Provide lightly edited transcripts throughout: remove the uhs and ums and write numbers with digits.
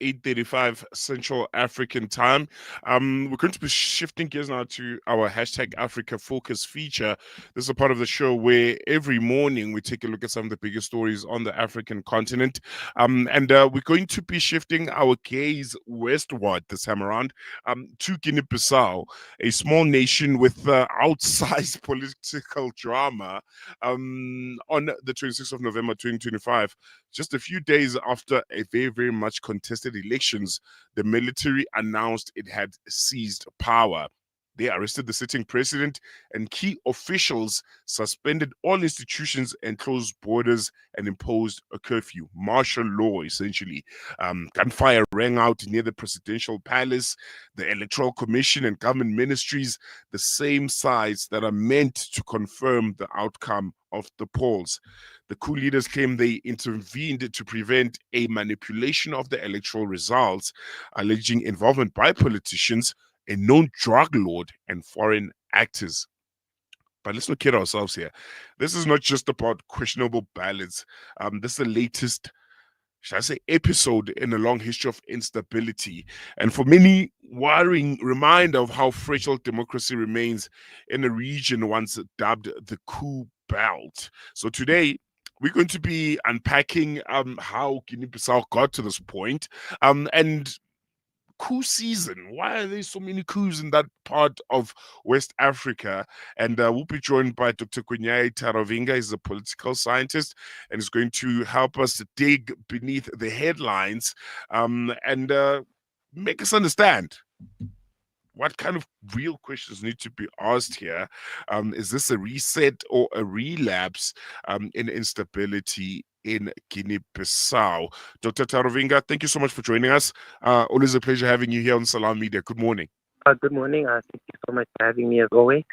8:35 Central African time. We're going to be shifting gears now to our hashtag Africa Focus feature. This is a part of the show where every morning we take a look at some of the biggest stories on the African continent. And we're going to be shifting our gaze westward this time around to Guinea-Bissau, a small nation with outsized political drama on the 26th of November 2025. Just a few days after a very, very much contested elections, the military announced it had seized power. They arrested the sitting president and key officials, suspended all institutions and closed borders and imposed a curfew, martial law essentially. Gunfire rang out near the presidential palace, the electoral commission and government ministries, the same sites that are meant to confirm the outcome of the polls. The coup leaders claim they intervened to prevent a manipulation of the electoral results, alleging involvement by politicians, a known drug lord, and foreign actors. But let's not kid ourselves here. This is not just about questionable ballots. This is the latest, should I say, episode in a long history of instability. And for many, worrying reminder of how fragile democracy remains in a region once dubbed the Coup Belt. So today, we're going to be unpacking how Guinea-Bissau got to this point, and coup season. Why are there so many coups in that part of West Africa? And we'll be joined by Dr. Gwinyai Taruvinga. He's a political scientist and is going to help us dig beneath the headlines and make us understand what kind of real questions need to be asked here. Is this a reset or a relapse in instability in Guinea-Bissau? Dr. Taruvinga, thank you so much for joining us. Always a pleasure having you here on Salam Media. Good morning. Good morning. Thank you so much for having me as always.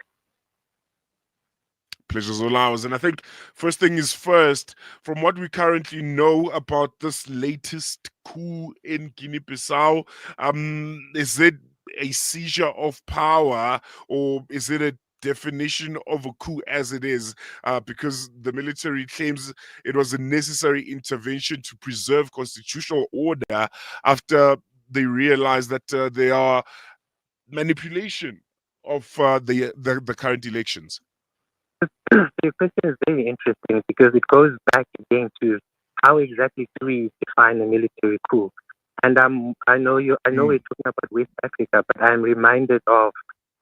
Pleasure's all ours. And I think first thing is first, from what we currently know about this latest coup in Guinea-Bissau, is it a seizure of power or is it a definition of a coup as it is, because the military claims it was a necessary intervention to preserve constitutional order after they realized that there are manipulation of the current elections? Your question is very interesting because it goes back again to how exactly do we define a military coup? And I know we're talking about West Africa, but I'm reminded of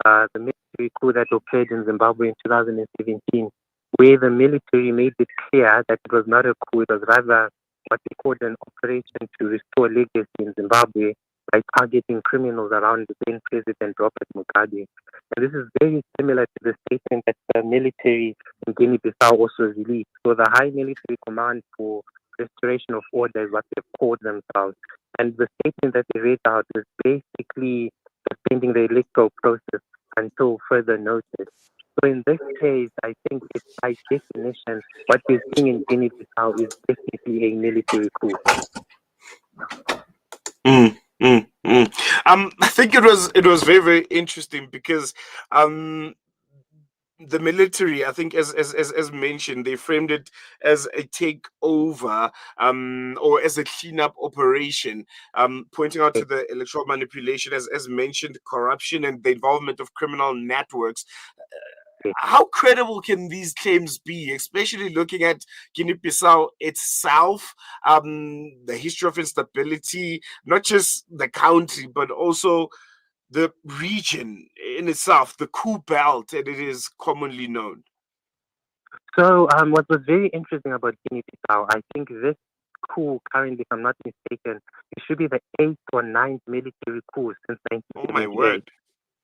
the military coup that occurred in Zimbabwe in 2017, where the military made it clear that it was not a coup, it was rather what they called an operation to restore legacy in Zimbabwe by targeting criminals around the then President Robert Mugabe. And this is very similar to the statement that the military in Guinea-Bissau also released. So the High Military Command for Restoration of Order is what they've called themselves. And the statement that they read out is basically suspending the electoral process until further notice. So in this case, I think it's by definition, what we're seeing in Guinea-Bissau is definitely a military coup. I think it was very, very interesting because the military, I think, as mentioned, they framed it as a takeover or as a cleanup operation, pointing out to the electoral manipulation, as mentioned, corruption and the involvement of criminal networks. How credible can these claims be, especially looking at Guinea-Bissau itself, the history of instability, not just the country, but also the region in itself, the Coup Belt, and it is commonly known? So what was very interesting about Guinea-Bissau, I think this coup currently, if I'm not mistaken, it should be the 8th or 9th military coup since 1978. Oh my word.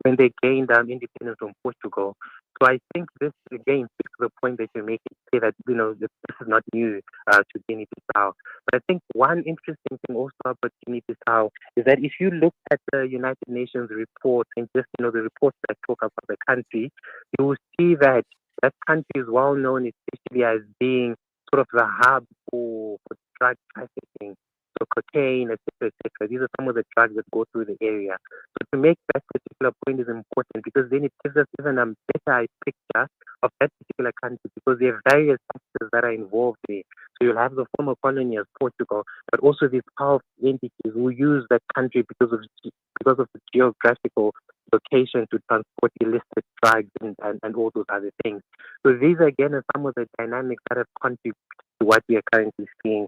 When they gained independence from Portugal. So I think this again speaks to the point that you're making, say that this is not new to Guinea-Bissau. But I think one interesting thing also about Guinea-Bissau is that if you look at the United Nations report and just the reports that talk about the country, you will see that that country is well known, especially as being sort of the hub for drug trafficking. So cocaine, etc., etc. These are some of the drugs that go through the area. So to make that particular point is important because then it gives us even a better picture of that particular country because there are various factors that are involved there. So you'll have the former colony as Portugal, but also these powerful entities who use that country because of the geographical location to transport illicit drugs and all those other things. So these again are some of the dynamics that have contributed to what we are currently seeing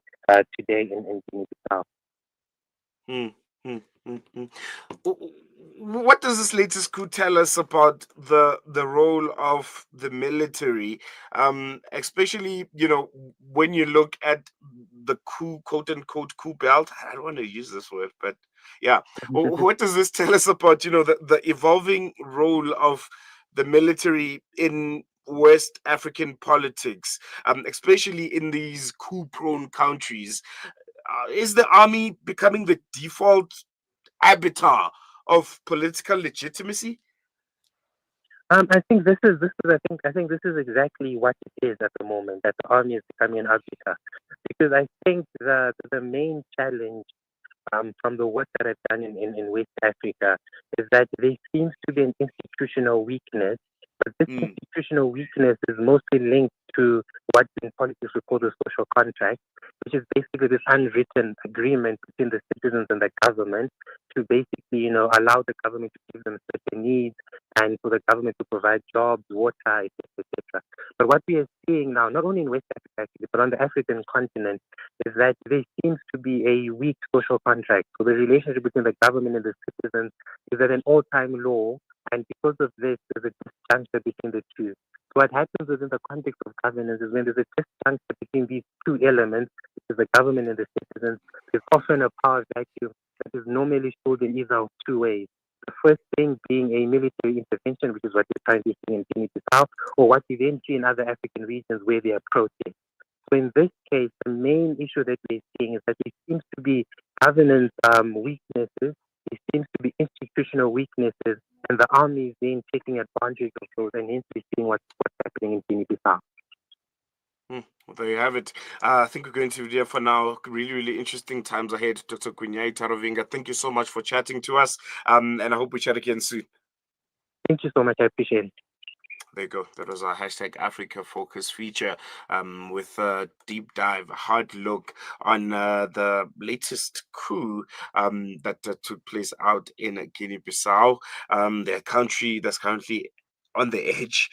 today in Guinea-Bissau. Hmm, hmm, hmm, hmm. What does this latest coup tell us about the role of the military, especially when you look at the coup, quote unquote, coup belt? I don't want to use this word, but yeah. What does this tell us about the evolving role of the military in West African politics, especially in these coup-prone countries? Is the army becoming the default arbiter of political legitimacy? I think I think this is exactly what it is at the moment, that the army is becoming an arbiter, because I think the main challenge from the work that I've done in West Africa is that there seems to be an institutional weakness, but this Mm, institutional weakness is mostly linked to what in politics we call the social contract, which is basically this unwritten agreement between the citizens and the government to basically, allow the government to give them certain needs and for the government to provide jobs, water, etc., etc. But what we are seeing now, not only in West Africa, actually, but on the African continent, is that there seems to be a weak social contract. So the relationship between the government and the citizens is at an all-time low, and because of this, there's a disjuncture between the two. So what happens within the context of governance is when there's a disjuncture between these two elements, which is the government and the citizens, there's often a power vacuum that is normally showed in either of two ways. The first thing being a military intervention, which is what we're currently seeing in Guinea-Bissau, or what we then see in other African regions where they are protest. So in this case, the main issue that we're seeing is that there seems to be governance weaknesses, there seems to be institutional weaknesses, and the army is then taking advantage of those, and hence we're seeing what's happening in Guinea-Bissau. well, there you have it. I think we're going to be there for now. Really, really interesting times ahead. Dr. Gwinyai Taruvinga, thank you so much for chatting to us. And I hope we chat again soon. Thank you so much. I appreciate it. There you go. That was our hashtag Africa Focus feature, with a deep dive, a hard look on the latest coup that took place out in Guinea-Bissau, their country that's currently on the edge.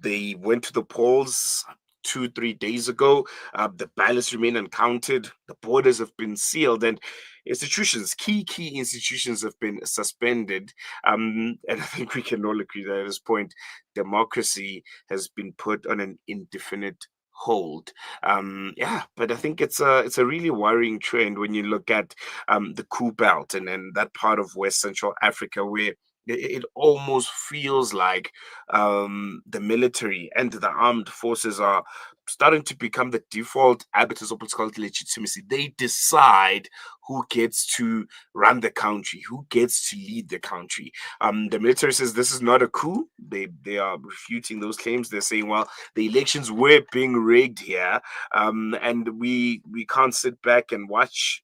They went to the polls 2-3 days ago. The ballots remain uncounted. The borders have been sealed, and institutions, key institutions, have been suspended. And I think we can all agree that at this point, democracy has been put on an indefinite hold. Yeah, but I think it's a really worrying trend when you look at the Coup belt and that part of West Central Africa where it almost feels like the military and the armed forces are starting to become the default arbiters of political legitimacy. They decide who gets to run the country, who gets to lead the country. The military says this is not a coup. They are refuting those claims. They're saying, well, the elections were being rigged here, and we can't sit back and watch,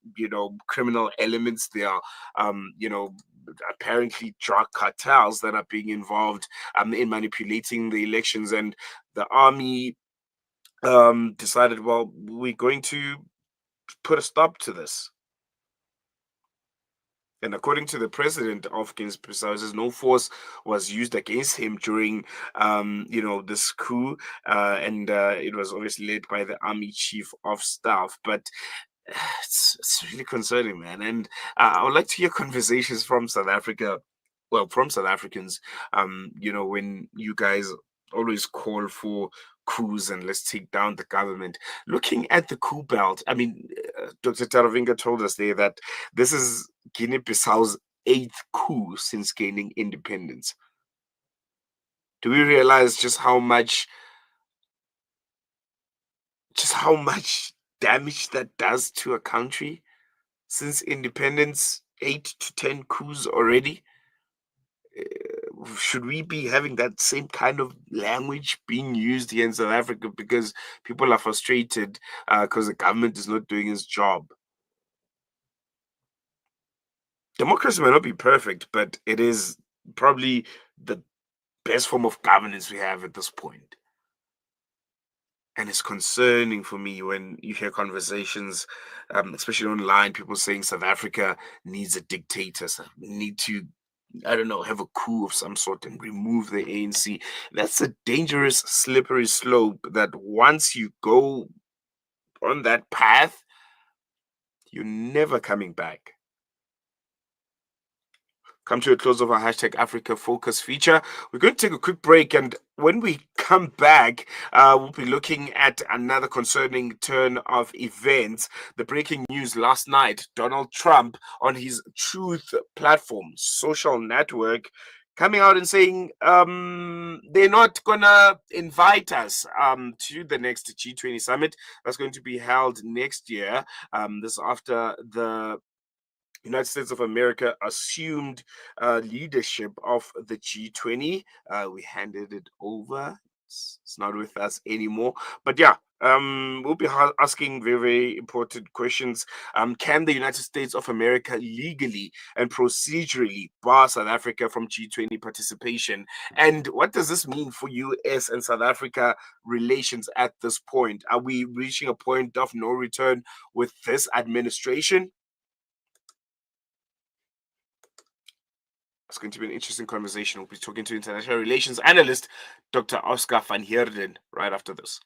criminal elements. They are, apparently drug cartels that are being involved in manipulating the elections, and the army decided, well, we're going to put a stop to this. And according to the president of Guinea-Bissau, says no force was used against him during, this coup, and it was obviously led by the army chief of staff. But it's really concerning, man. And I would like to hear conversations from South Africa, well, from South Africans. When you guys always call for coups and let's take down the government. Looking at the coup belt, I mean, Dr. Taruvinga told us there that this is Guinea-Bissau's eighth coup since gaining independence. Do we realize just how much damage that does to a country since independence? 8 to 10 coups already. Should we be having that same kind of language being used here in South Africa because people are frustrated because the government is not doing its job? Democracy may not be perfect, but it is probably the best form of governance we have at this point. And it's concerning for me when you hear conversations, especially online, people saying South Africa needs a dictator, need to, I don't know, have a coup of some sort and remove the ANC. That's a dangerous, slippery slope that once you go on that path, you're never coming back. Come to a close of our hashtag Africa Focus feature. We're going to take a quick break, and when we come back, we'll be looking at another concerning turn of events. The breaking news last night: Donald Trump on his Truth platform, social network, coming out and saying they're not gonna invite us to the next G20 summit that's going to be held next year. This after the United States of America assumed leadership of the G20. We handed it over. It's not with us anymore. But yeah, we'll be asking very, very important questions. Can the United States of America legally and procedurally bar South Africa from G20 participation? And what does this mean for US and South Africa relations at this point? Are we reaching a point of no return with this administration? It's going to be an interesting conversation. We'll be talking to international relations analyst Dr. Oscar van Heerden right after this.